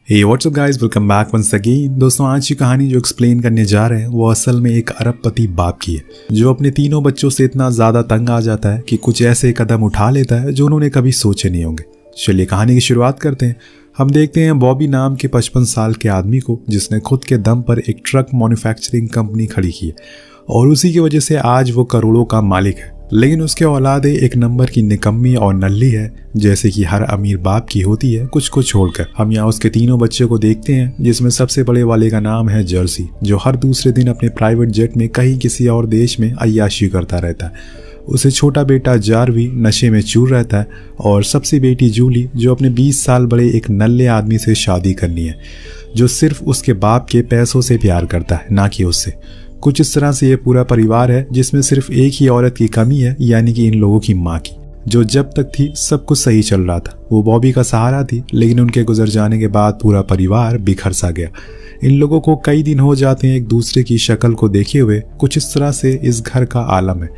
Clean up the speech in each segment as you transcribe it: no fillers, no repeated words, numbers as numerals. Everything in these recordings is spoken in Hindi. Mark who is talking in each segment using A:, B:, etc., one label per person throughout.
A: हे what's up guys, welcome back once again. दोस्तों, आज की कहानी जो एक्सप्लेन करने जा रहे हैं वो असल में एक अरबपति बाप की है, जो अपने तीनों बच्चों से इतना ज़्यादा तंग आ जाता है कि कुछ ऐसे कदम उठा लेता है जो उन्होंने कभी सोचे नहीं होंगे। चलिए कहानी की शुरुआत करते हैं। हम देखते हैं बॉबी नाम के 55 साल के आदमी को, जिसने खुद के दम पर एक ट्रक मैन्युफैक्चरिंग कंपनी खड़ी की है और उसी की वजह से आज वो करोड़ों का मालिक है। लेकिन उसके औलादे एक नंबर की निकम्मी और नल्ली है, जैसे कि हर अमीर बाप की होती है, कुछ को छोड़कर। हम यहाँ उसके तीनों बच्चों को देखते हैं, जिसमें सबसे बड़े वाले का नाम है जर्सी, जो हर दूसरे दिन अपने प्राइवेट जेट में कहीं किसी और देश में अय्याशी करता रहता है। उसे छोटा बेटा जारवी नशे में चूर रहता है और सबसे बेटी जूली, जो अपने 20 साल बड़े एक नल्ले आदमी से शादी करनी है, जो सिर्फ उसके बाप के पैसों से प्यार करता है, ना कि उससे। कुछ इस तरह से ये पूरा परिवार है, जिसमें सिर्फ एक ही औरत की कमी है, यानी कि इन लोगों की माँ की, जो जब तक थी सब कुछ सही चल रहा था। वो बॉबी का सहारा थी, लेकिन उनके गुजर जाने के बाद पूरा परिवार बिखर सा गया। इन लोगों को कई दिन हो जाते हैं एक दूसरे की शक्ल को देखे हुए। कुछ इस तरह से इस घर का आलम है।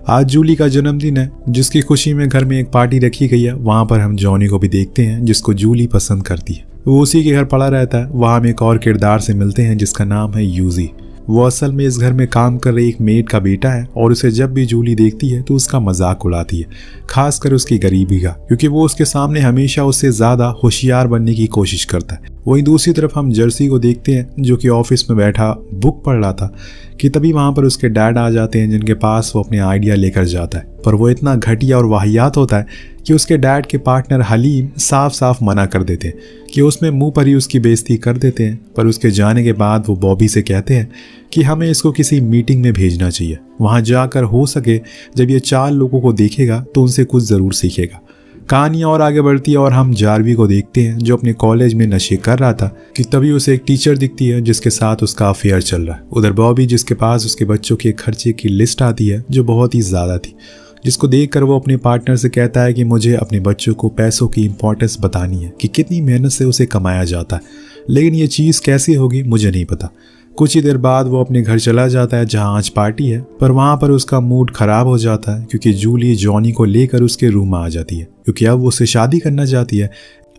A: आज जूली का जन्मदिन है, जिसकी खुशी में घर में एक पार्टी रखी गई है। वहाँ पर हम जॉनी को भी देखते हैं, जिसको जूली पसंद करती है। वो उसी के घर पड़ा रहता है। वहाँ हम एक और किरदार से मिलते हैं, जिसका नाम है यूजी। वो असल में इस घर में काम कर रही एक मेड का बेटा है और उसे जब भी जूली देखती है तो उसका मजाक उड़ाती है, खासकर उसकी गरीबी का, क्योंकि वो उसके सामने हमेशा उससे ज़्यादा होशियार बनने की कोशिश करता है। वहीं दूसरी तरफ हम जर्सी को देखते हैं, जो कि ऑफिस में बैठा बुक पढ़ रहा था कि तभी वहाँ पर उसके डैड आ जाते हैं, जिनके पास वो अपने आइडिया लेकर जाता है। पर वो इतना घटिया और वाहियात होता है कि उसके डैड के पार्टनर हलीम साफ साफ मना कर देते हैं कि उसमें मुंह पर ही उसकी बेइज्जती कर देते हैं। पर उसके जाने के बाद वो बॉबी से कहते हैं कि हमें इसको किसी मीटिंग में भेजना चाहिए। वहाँ जाकर हो सके जब ये 4 लोगों को देखेगा तो उनसे कुछ ज़रूर सीखेगा। कहानी और आगे बढ़ती है और हम जारवी को देखते हैं, जो अपने कॉलेज में नशे कर रहा था कि तभी उसे एक टीचर दिखती है, जिसके साथ उसका अफेयर चल रहा है। उधर बॉबी, जिसके पास उसके बच्चों के खर्चे की लिस्ट आती है, जो बहुत ही ज़्यादा थी, जिसको देखकर वो अपने पार्टनर से कहता है कि मुझे अपने बच्चों को पैसों की इंपॉर्टेंस बतानी है, कि कितनी मेहनत से उसे कमाया जाता है, लेकिन ये चीज़ कैसी होगी मुझे नहीं पता। कुछ ही देर बाद वो अपने घर चला जाता है, जहाँ आज पार्टी है। पर वहाँ पर उसका मूड खराब हो जाता है, क्योंकि जूली जॉनी को लेकर उसके रूम में आ जाती है, क्योंकि अब वो उससे शादी करना चाहती है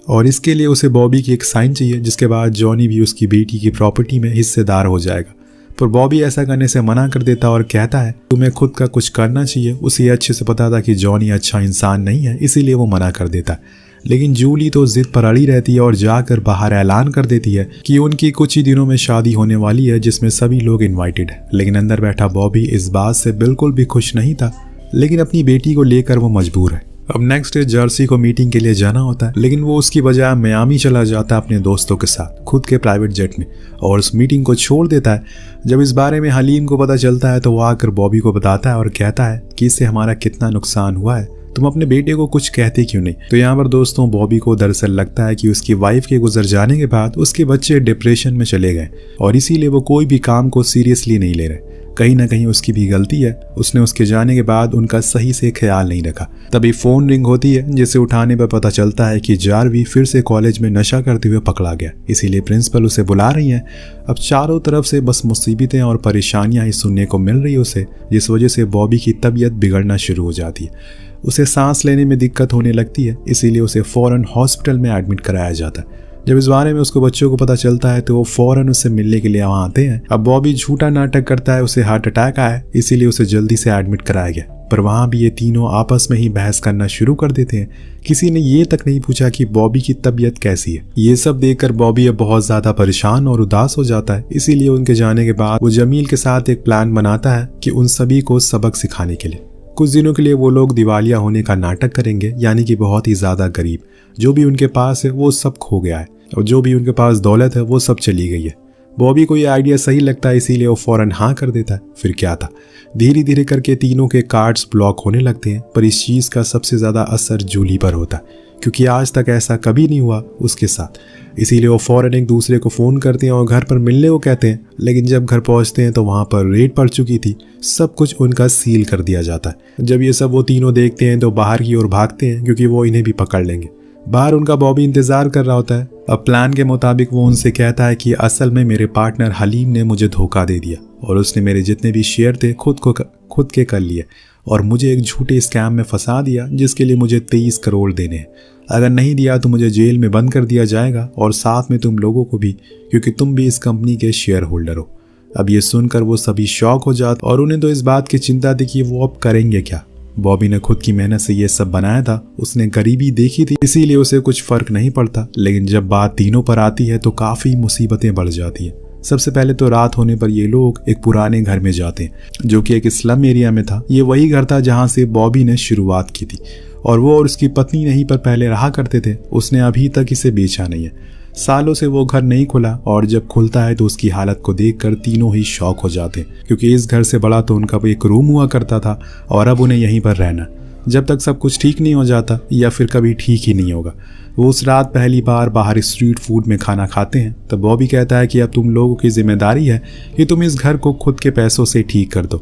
A: और इसके लिए उसे बॉबी की एक साइन चाहिए, जिसके बाद जॉनी भी उसकी बेटी की प्रॉपर्टी में हिस्सेदार हो जाएगा। पर बॉबी ऐसा करने से मना कर देता और कहता है तुम्हें खुद का कुछ करना चाहिए। उसे अच्छे से पता था कि जॉनी अच्छा इंसान नहीं है, इसीलिए वो मना कर देता है। लेकिन जूली तो जिद पर अड़ी रहती है और जाकर बाहर ऐलान कर देती है कि उनकी कुछ ही दिनों में शादी होने वाली है, जिसमें सभी लोग इनवाइटेड है। लेकिन अंदर बैठा बॉबी इस बात से बिल्कुल भी खुश नहीं था, लेकिन अपनी बेटी को लेकर वो मजबूर है। अब नेक्स्ट डे जर्सी को मीटिंग के लिए जाना होता है, लेकिन वो उसकी बजाय मियामी चला जाता है अपने दोस्तों के साथ खुद के प्राइवेट जेट में, और उस मीटिंग को छोड़ देता है। जब इस बारे में हलीम को पता चलता है तो वो आकर बॉबी को बताता है और कहता है कि इससे हमारा कितना नुकसान हुआ है, तुम अपने बेटे को कुछ कहते क्यों नहीं। तो यहाँ पर दोस्तों बॉबी को दरअसल लगता है कि उसकी वाइफ के गुजर जाने के बाद उसके बच्चे डिप्रेशन में चले गए और इसीलिए वो कोई भी काम को सीरियसली नहीं ले रहे। कहीं ना कहीं उसकी भी गलती है, उसने उसके जाने के बाद उनका सही से ख्याल नहीं रखा। तभी फ़ोन रिंग होती है, जिसे उठाने पर पता चलता है कि जारवी फिर से कॉलेज में नशा करते हुए पकड़ा गया, इसीलिए प्रिंसिपल उसे बुला रही हैं। अब चारों तरफ से बस मुसीबतें और परेशानियां ही सुनने को मिल रही उसे, जिस वजह से बॉबी की तबीयत बिगड़ना शुरू हो जाती है। उसे सांस लेने में दिक्कत होने लगती है, इसीलिए उसे फ़ौरन हॉस्पिटल में एडमिट कराया जाता है। जब इस बारे में उसको बच्चों को पता चलता है तो वो फ़ौरन उससे मिलने के लिए वहाँ आते हैं। अब बॉबी झूठा नाटक करता है, उसे हार्ट अटैक आया, इसीलिए उसे जल्दी से एडमिट कराया गया। पर वहाँ भी ये तीनों आपस में ही बहस करना शुरू कर देते हैं। किसी ने ये तक नहीं पूछा कि बॉबी की तबीयत कैसी है। ये सब देखकर बॉबी अब बहुत ज़्यादा परेशान और उदास हो जाता है, इसीलिए उनके जाने के बाद वो जमील के साथ एक प्लान बनाता है कि उन सभी को सबक सिखाने के लिए कुछ दिनों के लिए वो लोग दिवालिया होने का नाटक करेंगे, यानी कि बहुत ही ज़्यादा गरीब। जो भी उनके पास है वो सब खो गया है और जो भी उनके पास दौलत है वो सब चली गई है। बॉबी को ये आइडिया सही लगता है, इसीलिए वो फ़ौरन हाँ कर देता है। फिर क्या था, धीरे धीरे करके तीनों के कार्ड्स ब्लॉक होने लगते हैं। पर इस चीज़ का सबसे ज़्यादा असर जूली पर होता है, क्योंकि आज तक ऐसा कभी नहीं हुआ उसके साथ। इसीलिए वो फ़ौरन एक दूसरे को फ़ोन करते हैं और घर पर मिलने को कहते हैं। लेकिन जब घर पहुंचते हैं तो वहाँ पर रेड पड़ चुकी थी, सब कुछ उनका सील कर दिया जाता है। जब ये सब वो तीनों देखते हैं तो बाहर की ओर भागते हैं, क्योंकि वो इन्हें भी पकड़ लेंगे। बाहर उनका बॉबी इंतज़ार कर रहा होता है। अब प्लान के मुताबिक वो उनसे कहता है कि असल में मेरे पार्टनर हलीम ने मुझे धोखा दे दिया और उसने मेरे जितने भी शेयर थे खुद के कर लिए और मुझे एक झूठे स्कैम में फंसा दिया जिसके लिए मुझे 23 करोड़ देने हैं। अगर नहीं दिया तो मुझे जेल में बंद कर दिया जाएगा और साथ में तुम लोगों को भी, क्योंकि तुम भी इस कंपनी के शेयर होल्डर हो। अब ये सुनकर वो सभी शॉक हो जाते और उन्हें तो इस बात की चिंता थी कि वो अब करेंगे क्या। बॉबी ने खुद की मेहनत से ये सब बनाया था, उसने गरीबी देखी थी, इसीलिए उसे कुछ फर्क नहीं पड़ता। लेकिन जब बात तीनों पर आती है तो काफ़ी मुसीबतें बढ़ जाती है। सबसे पहले तो रात होने पर ये लोग एक पुराने घर में जाते हैं जो कि एक स्लम एरिया में था। ये वही घर था जहाँ से बॉबी ने शुरुआत की थी और वो और उसकी पत्नी यहीं पर पहले रहा करते थे। उसने अभी तक इसे बेचा नहीं है। सालों से वो घर नहीं खुला और जब खुलता है तो उसकी हालत को देखकर तीनों ही शॉक हो जाते हैं, क्योंकि इस घर से बड़ा तो उनका एक रूम हुआ करता था और अब उन्हें यहीं पर रहना जब तक सब कुछ ठीक नहीं हो जाता, या फिर कभी ठीक ही नहीं होगा। वो उस रात पहली बार बाहर स्ट्रीट फूड में खाना खाते हैं। तब बॉबी कहता है कि अब तुम लोगों की जिम्मेदारी है कि तुम इस घर को खुद के पैसों से ठीक कर दो।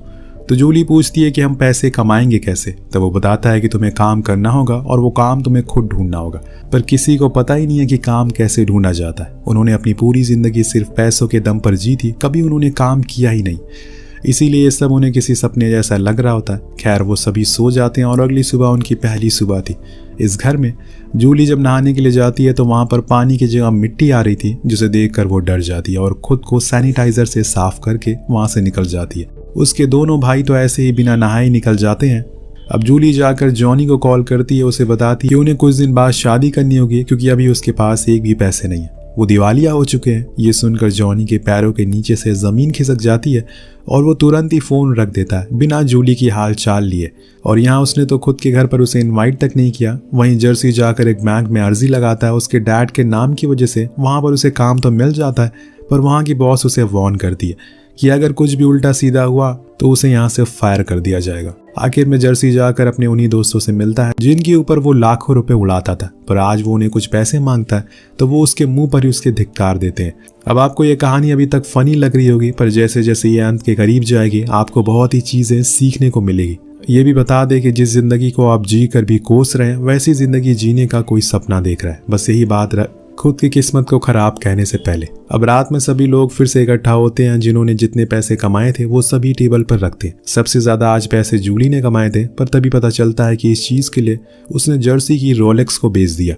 A: तो जूली पूछती है कि हम पैसे कमाएंगे कैसे। तब वो बताता है कि तुम्हें काम करना होगा और वो काम तुम्हें खुद ढूंढना होगा। पर किसी को पता ही नहीं है कि काम कैसे ढूंढा जाता है। उन्होंने अपनी पूरी जिंदगी सिर्फ पैसों के दम पर जी थी, कभी उन्होंने काम किया ही नहीं। इसीलिए ये सब उन्हें किसी सपने जैसा लग रहा होता है। खैर वो सभी सो जाते हैं और अगली सुबह उनकी पहली सुबह थी इस घर में। जूली जब नहाने के लिए जाती है तो वहाँ पर पानी की जगह मिट्टी आ रही थी, जिसे देखकर वो डर जाती है और खुद को सैनिटाइजर से साफ करके वहाँ से निकल जाती है। उसके दोनों भाई तो ऐसे ही बिना नहाए निकल जाते हैं। अब जूली जाकर जॉनी को कॉल करती है, उसे बताती है कि उन्हें कुछ दिन बाद शादी करनी होगी क्योंकि अभी उसके पास एक भी पैसे नहीं है, वो दिवालिया हो चुके हैं। ये सुनकर जॉनी के पैरों के नीचे से ज़मीन खिसक जाती है और वो तुरंत ही फ़ोन रख देता है बिना जूली की हाल चाल लिए। और यहाँ उसने तो खुद के घर पर उसे इनवाइट तक नहीं किया। वहीं जर्सी जाकर एक बैंक में अर्जी लगाता है। उसके डैड के नाम की वजह से वहाँ पर उसे काम तो मिल जाता है, पर वहाँ की बॉस उसे वार्न करती है कि अगर कुछ भी उल्टा सीधा हुआ तो उसे यहाँ से फायर कर दिया जाएगा। आखिर में जर्सी जाकर अपने उन्हीं दोस्तों से मिलता है जिनके ऊपर वो लाखों रुपए उड़ाता था, पर आज वो उन्हें कुछ पैसे मांगता है तो वो उसके मुंह पर ही उसके धिक्कार देते हैं। अब आपको ये कहानी अभी तक फनी लग रही होगी, पर जैसे जैसे ये अंत के करीब जाएगी आपको बहुत ही चीजें सीखने को मिलेगी। ये भी बता दे कि जिस जिंदगी को आप जी कर भी कोस रहे हैं वैसी जिंदगी जीने का कोई सपना देख रहा है। बस यही बात खुद की किस्मत को खराब कहने से पहले। अब रात में सभी लोग फिर से इकट्ठा होते हैं। जिन्होंने जितने पैसे कमाए थे वो सभी टेबल पर रखते हैं। सबसे ज्यादा आज पैसे जूली ने कमाए थे, पर तभी पता चलता है कि इस चीज के लिए उसने जर्सी की रोलेक्स को बेच दिया।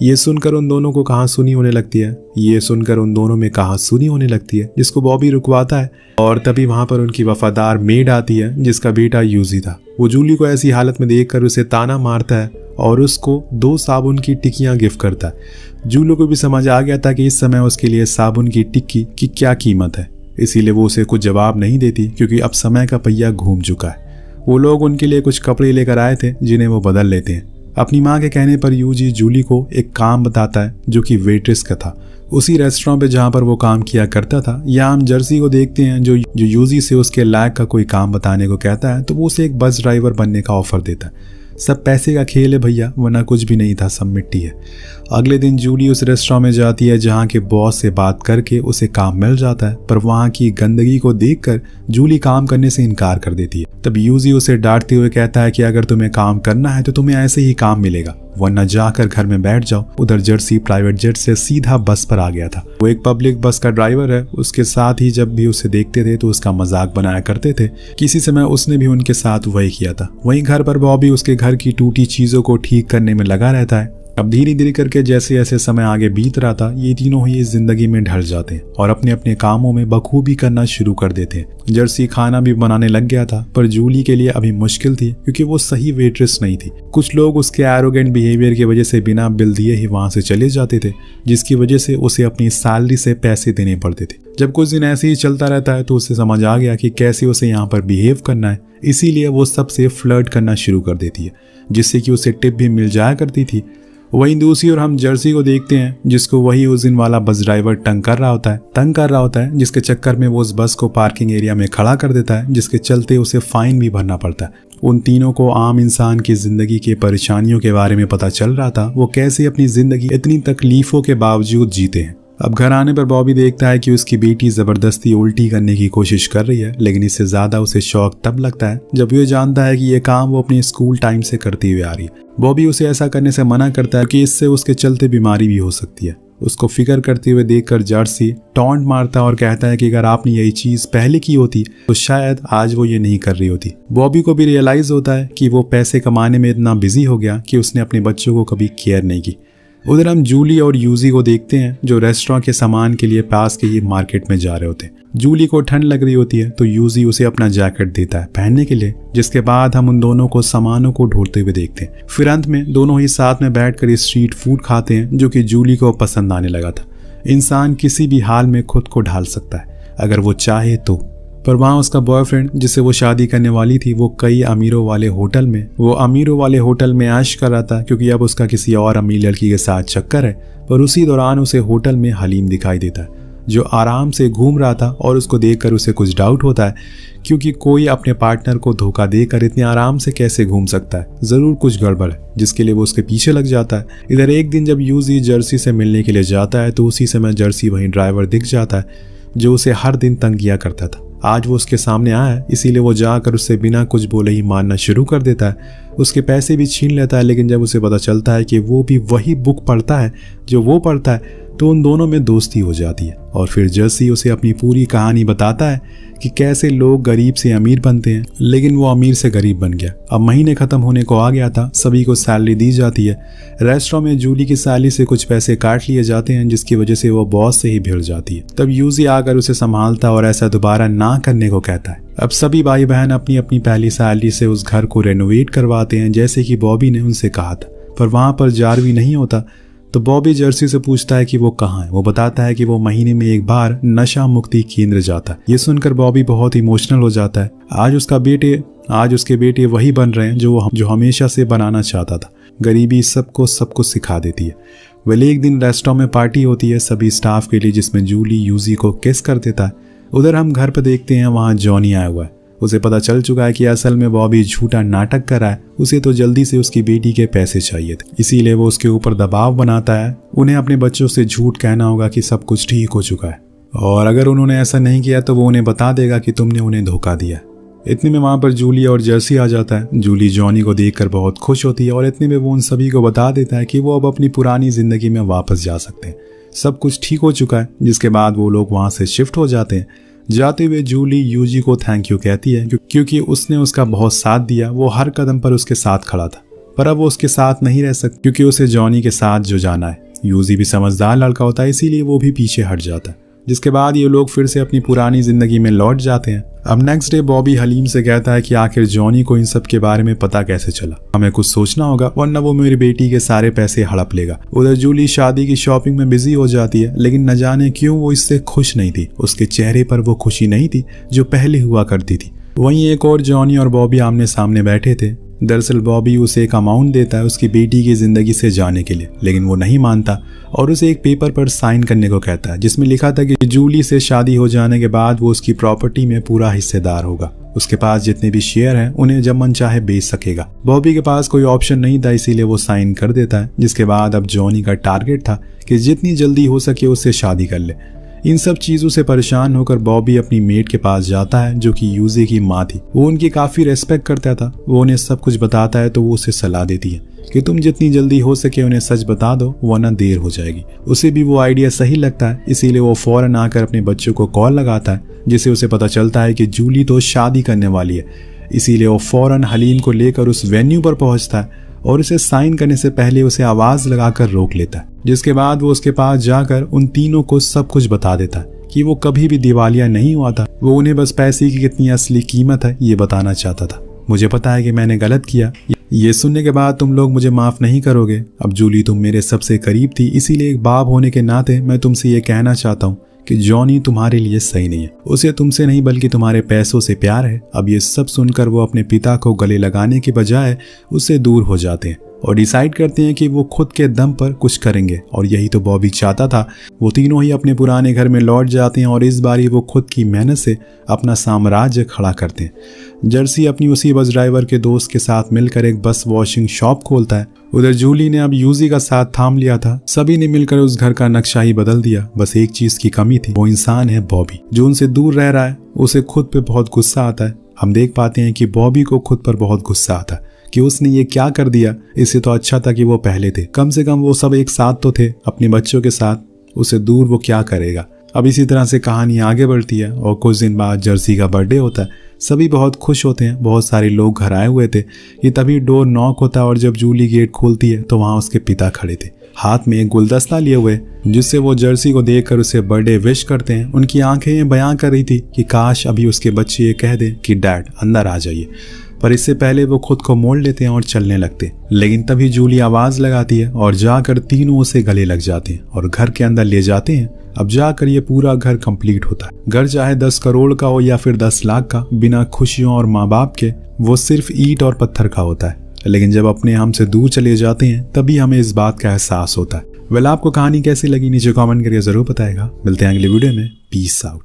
A: ये सुनकर उन दोनों को कहासुनी होने लगती है। ये सुनकर उन दोनों में कहासुनी होने लगती है, जिसको बॉबी रुकवाता है। और तभी वहां पर उनकी वफादार मेड आती है जिसका बेटा यूजी था। वो जूली को ऐसी हालत में देखकर उसे ताना मारता है और उसको 2 साबुन की टिक्कियां गिफ्ट करता है। जूली को भी समझ आ गया था कि इस समय उसके लिए साबुन की टिक्की की क्या कीमत है, इसीलिए वो उसे कुछ जवाब नहीं देती क्योंकि अब समय का पहिया घूम चुका है। वो लोग उनके लिए कुछ कपड़े लेकर आए थे जिन्हें वो बदल लेते हैं। अपनी माँ के कहने पर यूजी जूली को एक काम बताता है जो कि वेट्रेस का था, उसी रेस्टोरेंट पे जहाँ पर वो काम किया करता था। यहाँ हम जर्सी को देखते हैं जो यूजी से उसके लायक का कोई काम बताने को कहता है, तो वो उसे एक बस ड्राइवर बनने का ऑफर देता है। सब पैसे का खेल है भैया, वरना कुछ भी नहीं था, सब मिट्टी है। अगले दिन जूली उस रेस्टोरेंट में जाती है जहाँ के बॉस से बात करके उसे काम मिल जाता है, पर वहाँ की गंदगी को देखकर जूली काम करने से इनकार कर देती है। तब यूजी उसे डांटते हुए कहता है कि अगर तुम्हें काम करना है तो तुम्हें ऐसे ही काम मिलेगा, वरना जाकर घर में बैठ जाओ। उधर जर्सी प्राइवेट जेट से सीधा बस पर आ गया था। वो एक पब्लिक बस का ड्राइवर है। उसके साथ ही जब भी उसे देखते थे तो उसका मजाक बनाया करते थे। किसी समय उसने भी उनके साथ वही किया था। वहीं घर पर बॉबी उसके घर की टूटी चीजों को ठीक करने में लगा रहता है। अब धीरे धीरे करके जैसे जैसे समय आगे बीत रहा था, ये तीनों ही इस जिंदगी में ढल जाते हैं और अपने अपने कामों में बखूबी करना शुरू कर देते हैं। जर्सी खाना भी बनाने लग गया था, पर जूली के लिए अभी मुश्किल थी क्योंकि वो सही वेट्रेस नहीं थी। कुछ लोग उसके एरोगेंट बिहेवियर की वजह से बिना बिल दिए ही वहां से चले जाते थे, जिसकी वजह से उसे अपनी सैलरी से पैसे देने पड़ते थे। जब कुछ दिन ऐसे ही चलता रहता है तो उसे समझ आ गया कि कैसे उसे यहाँ पर बिहेव करना है, इसीलिए वो सबसे फ्लर्ट करना शुरू कर देती है, जिससे कि उसे टिप भी मिल जाया करती थी। वहीं दूसरी ओर हम जर्सी को देखते हैं जिसको वही उस दिन वाला बस ड्राइवर तंग कर रहा होता है, जिसके चक्कर में वो उस बस को पार्किंग एरिया में खड़ा कर देता है, जिसके चलते उसे फाइन भी भरना पड़ता है। उन तीनों को आम इंसान की जिंदगी के परेशानियों के बारे में पता चल रहा था, वो कैसे अपनी जिंदगी इतनी तकलीफों के बावजूद जीते हैं। अब घर आने पर बॉबी देखता है कि उसकी बेटी जबरदस्ती उल्टी करने की कोशिश कर रही है, लेकिन इससे ज्यादा उसे शौक तब लगता है जब ये जानता है कि ये काम वो अपने स्कूल टाइम से करती हुई आ रही है। बॉबी उसे ऐसा करने से मना करता है कि इससे उसके चलते बीमारी भी हो सकती है। उसको फिक्र करते हुए देखकर जर्सी टॉन्ट मारता है और कहता है कि अगर आपने यही चीज पहले की होती तो शायद आज वो ये नहीं कर रही होती। बॉबी को भी रियलाइज होता है कि वो पैसे कमाने में इतना बिजी हो गया कि उसने अपने बच्चों को कभी केयर नहीं की। उधर हम जूली और यूजी को देखते हैं जो रेस्टोरेंट के सामान के लिए पास के ये मार्केट में जा रहे होते हैं। जूली को ठंड लग रही होती है तो यूजी उसे अपना जैकेट देता है पहनने के लिए, जिसके बाद हम उन दोनों को सामानों को ढूंढते हुए देखते हैं। फिर अंत में दोनों ही साथ में बैठकर स्ट्रीट फूड खाते हैं जो कि जूली को पसंद आने लगा था। इंसान किसी भी हाल में खुद को ढाल सकता है अगर वो चाहे तो। पर वहाँ उसका बॉयफ्रेंड जिसे वो शादी करने वाली थी वो कई अमीरों वाले होटल में ऐश कर रहा था क्योंकि अब उसका किसी और अमीर लड़की के साथ चक्कर है। पर उसी दौरान उसे होटल में हलीम दिखाई देता है जो आराम से घूम रहा था और उसको देखकर उसे कुछ डाउट होता है क्योंकि कोई अपने पार्टनर को धोखा देकर इतने आराम से कैसे घूम सकता है, जरूर कुछ गड़बड़ है, जिसके लिए वो उसके पीछे लग जाता है। इधर एक दिन जब यूजी जर्सी से मिलने के लिए जाता है तो उसी समय जर्सी वहीं ड्राइवर दिख जाता है जो उसे हर दिन तंग किया करता था। आज वो उसके सामने आया है इसीलिए वो जाकर उससे बिना कुछ बोले ही मारना शुरू कर देता है। उसके पैसे भी छीन लेता है, लेकिन जब उसे पता चलता है कि वो भी वही बुक पढ़ता है जो वो पढ़ता है तो उन दोनों में दोस्ती हो जाती है। और फिर जर्सी उसे अपनी पूरी कहानी बताता है कि कैसे लोग गरीब से अमीर बनते हैं, लेकिन वो अमीर से गरीब बन गया। अब महीने खत्म होने को आ गया था, सभी को सैलरी दी जाती है। रेस्टोरेंट में जूली की सैलरी से कुछ पैसे काट लिए जाते हैं जिसकी वजह से वो बॉस से ही भिड़ जाती है। तब यूजी आकर उसे संभालता और ऐसा दोबारा ना करने को कहता है। अब सभी भाई बहन अपनी अपनी पहली सैलरी से उस घर को रेनोवेट करवाते हैं जैसे कि बॉबी ने उनसे कहा था। पर वहां पर जारवी नहीं होता तो बॉबी जर्सी से पूछता है कि वो कहाँ है। वो बताता है कि वो महीने में एक बार नशा मुक्ति केंद्र जाता है। ये सुनकर बॉबी बहुत इमोशनल हो जाता है। आज उसके बेटे वही बन रहे हैं जो हमेशा से बनाना चाहता था। गरीबी सबको सब कुछ सिखा देती है। वेल एक दिन रेस्टोरेंट में पार्टी होती है सभी स्टाफ के लिए जिसमें जूली यूजी को किस कर देता है। उधर हम घर पर देखते हैं वहाँ जॉनी आया हुआ है। उसे पता चल चुका है कि असल में बॉबी झूठा नाटक कर रहा है। उसे तो जल्दी से उसकी बेटी के पैसे चाहिए थे, इसीलिए वो उसके ऊपर दबाव बनाता है। उन्हें अपने बच्चों से झूठ कहना होगा कि सब कुछ ठीक हो चुका है और अगर उन्होंने ऐसा नहीं किया तो वो उन्हें बता देगा कि तुमने उन्हें धोखा दिया। इतने में वहां पर जूली और जर्सी आ जाता है। जूली जॉनी को देखकर बहुत खुश होती है और इतने में वो उन सभी को बता देता है कि वो अब अपनी पुरानी जिंदगी में वापस जा सकते हैं, सब कुछ ठीक हो चुका है। जिसके बाद वो लोग वहां से शिफ्ट हो जाते हैं। जाते हुए जूली यूजी को थैंक यू कहती है क्योंकि उसने उसका बहुत साथ दिया। वो हर कदम पर उसके साथ खड़ा था, पर अब वो उसके साथ नहीं रह सकती क्योंकि उसे जॉनी के साथ जो जाना है। यूजी भी समझदार लड़का होता है इसीलिए वो भी पीछे हट जाता है। जिसके बाद ये लोग फिर से अपनी पुरानी जिंदगी में लौट जाते हैं। अब नेक्स्ट डे बॉबी हलीम से कहता है कि आखिर जॉनी को इन सब के बारे में पता कैसे चला, हमें कुछ सोचना होगा वरना वो मेरी बेटी के सारे पैसे हड़प लेगा। उधर जूली शादी की शॉपिंग में बिजी हो जाती है, लेकिन न जाने क्यों वो इससे खुश नहीं थी। उसके चेहरे पर वो खुशी नहीं थी जो पहले हुआ करती थी। वहीं एक और जॉनी और बॉबी आमने सामने बैठे थे। दरअसल बॉबी उसे एक अमाउंट देता है उसकी बेटी की जिंदगी से जाने के लिए, लेकिन वो नहीं मानता और उसे एक पेपर पर साइन करने को कहता है जिसमें लिखा था कि जूली से शादी हो जाने के बाद वो उसकी प्रॉपर्टी में पूरा हिस्सेदार होगा। उसके पास जितने भी शेयर हैं उन्हें जब मन चाहे बेच सकेगा। बॉबी के पास कोई ऑप्शन नहीं था इसीलिए वो साइन कर देता है। जिसके बाद अब जॉनी का टारगेट था कि जितनी जल्दी हो सके उससे शादी कर ले। इन सब चीजों से परेशान होकर बॉबी अपनी मेड के पास जाता है जो कि यूजी की माँ थी। वो उनकी काफी रेस्पेक्ट करता था। वो उन्हें सब कुछ बताता है तो वो उसे सलाह देती है कि तुम जितनी जल्दी हो सके उन्हें सच बता दो वरना देर हो जाएगी। उसे भी वो आइडिया सही लगता है इसीलिए वो फौरन आकर अपने बच्चों को कॉल लगाता है जिससे उसे पता चलता है कि जूली तो शादी करने वाली है। इसीलिए वो फौरन हलीम को लेकर उस वेन्यू पर पहुंचता है और उसे साइन करने से पहले उसे आवाज लगाकर रोक लेता है। जिसके बाद वो उसके पास जाकर उन तीनों को सब कुछ बता देता है कि वो कभी भी दिवालिया नहीं हुआ था। वो उन्हें बस पैसे की कितनी असली कीमत है ये बताना चाहता था। मुझे पता है कि मैंने गलत किया, ये सुनने के बाद तुम लोग मुझे माफ नहीं करोगे। अब जूली तुम मेरे सबसे करीब थी इसीलिए एक बाप होने के नाते मैं तुमसे ये कहना चाहता हूँ कि जॉनी तुम्हारे लिए सही नहीं है। उसे तुमसे नहीं बल्कि तुम्हारे पैसों से प्यार है। अब ये सब सुनकर वो अपने पिता को गले लगाने के बजाय उससे दूर हो जाते हैं और डिसाइड करते हैं कि वो खुद के दम पर कुछ करेंगे। और यही तो बॉबी चाहता था। वो तीनों ही अपने पुराने घर में लौट जाते हैं और इस बारी वो खुद की मेहनत से अपना साम्राज्य खड़ा करते हैं। जर्सी अपनी उसी बस ड्राइवर के दोस्त के साथ मिलकर एक बस वॉशिंग शॉप खोलता है। उधर जूली ने अब यूजी का साथ थाम लिया था। सभी ने मिलकर उस घर का नक्शा ही बदल दिया। बस एक चीज की कमी थी, वो इंसान है बॉबी, जो उनसे दूर रह रहा है। उसे खुद पे बहुत गुस्सा आता है। हम देख पाते हैं कि बॉबी को खुद पर बहुत गुस्सा आता है कि उसने ये क्या कर दिया। इससे तो अच्छा था कि वो पहले थे, कम से कम वो सब एक साथ तो थे अपने बच्चों के साथ। उसे दूर वो क्या करेगा। अब इसी तरह से कहानी आगे बढ़ती है और कुछ दिन बाद जर्सी का बर्थडे होता है। सभी बहुत खुश होते हैं, बहुत सारे लोग घर आए हुए थे। ये तभी डोर नॉक होता है और जब जूली गेट खोलती है तो वहाँ उसके पिता खड़े थे, हाथ में एक गुलदस्ता लिए हुए, जिससे वो जर्सी को देखकर उसे बर्थडे विश करते हैं। उनकी आंखें बयां कर रही थी कि काश अभी उसके बच्चे ये कह दें कि डैड अंदर आ जाइए, पर इससे पहले वो खुद को मोड़ लेते हैं और चलने लगते हैं। लेकिन तभी जूली आवाज लगाती है और जाकर तीनों उसे गले लग जाते हैं और घर के अंदर ले जाते हैं। अब जाकर ये पूरा घर कंप्लीट होता है। घर चाहे 10 करोड़ का हो या फिर 10 लाख का, बिना खुशियों और माँ बाप के वो सिर्फ ईंट और पत्थर का होता है। लेकिन जब अपने हमसे दूर चले जाते हैं तभी हमें इस बात का एहसास होता है। वेल, आपको कहानी कैसी लगी नीचे कमेंट करके जरूर बताएगा। मिलते हैं अगले वीडियो में। Peace out.